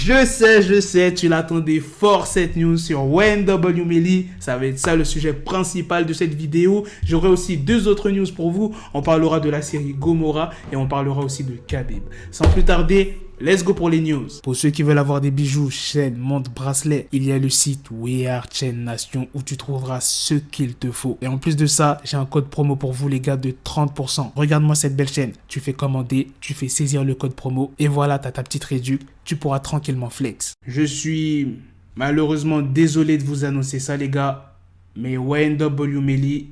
Je sais, tu l'attendais fort cette news sur YNW Melly. Ça va être ça le sujet principal de cette vidéo. J'aurai aussi 2 autres news pour vous. On parlera de la série Gomorrah et on parlera aussi de Khabib. Sans plus tarder, let's go pour les news. Pour ceux qui veulent avoir des bijoux, chaînes, montres, bracelets, il y a le site We Are Chain Nation où tu trouveras ce qu'il te faut. Et en plus de ça, j'ai un code promo pour vous les gars de 30%. Regarde-moi cette belle chaîne. Tu fais commander, tu fais saisir le code promo et voilà, t'as ta petite réduc. Tu pourras tranquillement flex. Je suis malheureusement désolé de vous annoncer ça les gars, mais YNW Melly,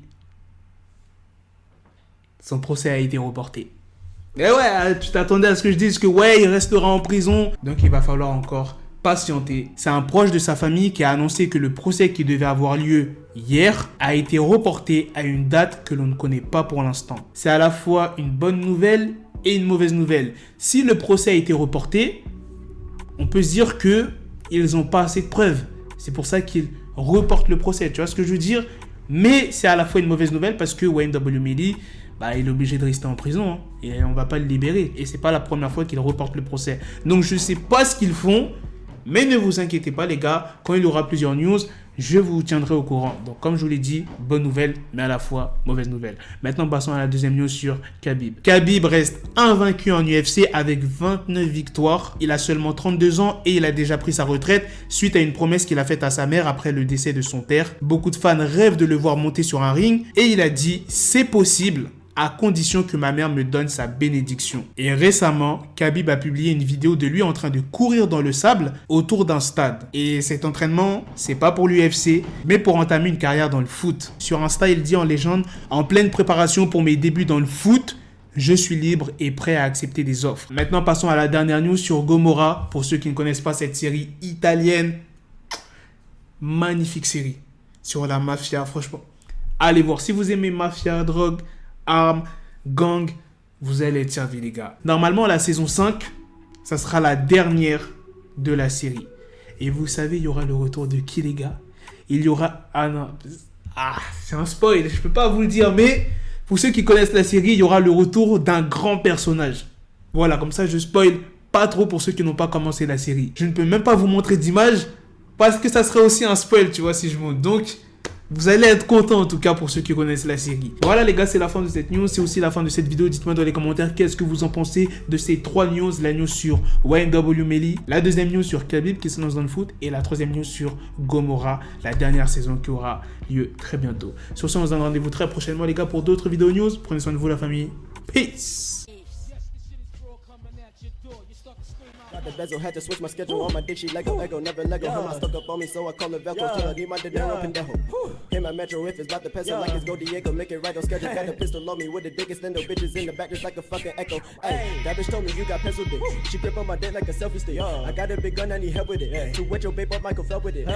son procès a été reporté. Et ouais, tu t'attendais à ce que je dise que ouais, il restera en prison. Donc il va falloir encore patienter. C'est un proche de sa famille qui a annoncé que le procès qui devait avoir lieu hier a été reporté à une date que l'on ne connaît pas pour l'instant. C'est à la fois une bonne nouvelle et une mauvaise nouvelle. Si le procès a été reporté, on peut se dire qu'ils n'ont pas assez de preuves. C'est pour ça qu'ils reportent le procès. Tu vois ce que je veux dire? Mais c'est à la fois une mauvaise nouvelle parce que YNW Melly, il est obligé de rester en prison hein, et on va pas le libérer. Et c'est pas la première fois qu'il reporte le procès. Donc je sais pas ce qu'ils font, mais ne vous inquiétez pas les gars. Quand il y aura plusieurs news, je vous tiendrai au courant. Donc comme je vous l'ai dit, bonne nouvelle, mais à la fois mauvaise nouvelle. Maintenant passons à la deuxième news sur Khabib. Khabib reste invaincu en UFC avec 29 victoires. Il a seulement 32 ans et il a déjà pris sa retraite suite à une promesse qu'il a faite à sa mère après le décès de son père. Beaucoup de fans rêvent de le voir monter sur un ring et il a dit c'est possible, à condition que ma mère me donne sa bénédiction. Et récemment, Khabib a publié une vidéo de lui en train de courir dans le sable autour d'un stade. Et cet entraînement, c'est pas pour l'UFC, mais pour entamer une carrière dans le foot. Sur Insta, il dit en légende, en pleine préparation pour mes débuts dans le foot, je suis libre et prêt à accepter des offres. Maintenant, passons à la dernière news sur Gomorrah. Pour ceux qui ne connaissent pas cette série italienne, magnifique série sur la mafia, franchement. Allez voir, si vous aimez mafia, drogue, armes, gang, vous allez être servis les gars. Normalement la saison 5, ça sera la dernière de la série. Et vous savez, il y aura le retour de qui les gars? Il y aura... c'est un spoil, je peux pas vous le dire, mais pour ceux qui connaissent la série, il y aura le retour d'un grand personnage. Voilà, comme ça je spoil pas trop pour ceux qui n'ont pas commencé la série. Je ne peux même pas vous montrer d'image parce que ça serait aussi un spoil, tu vois, si je montre. Donc... vous allez être content en tout cas pour ceux qui connaissent la série. Voilà les gars, c'est la fin de cette news, c'est aussi la fin de cette vidéo. Dites-moi dans les commentaires qu'est-ce que vous en pensez de ces 3 news. La news sur YNW Melly, la deuxième news sur Khabib qui se lance dans le foot et la troisième news sur Gomorrah, la dernière saison qui aura lieu très bientôt. Sur ce, on se donne rendez-vous très prochainement les gars pour d'autres vidéos news. Prenez soin de vous la famille. Peace. The bezel had to switch my schedule on my dick, she Lego, never Lego. Her my stuck up on me, so I call her Velcro. Tell her, need my dinero, pendejo. Hit my metro if it's about to peso, like it's Go Diego, make it right on schedule. Got a pistol on me with the dick, extendo bitches in the back, just like a fucking echo. Hey, that bitch told me you got pencil dick. She grip on my dick like a selfie stick. I got a big gun, I need help with it. To wet your babe up, Michael fell with it.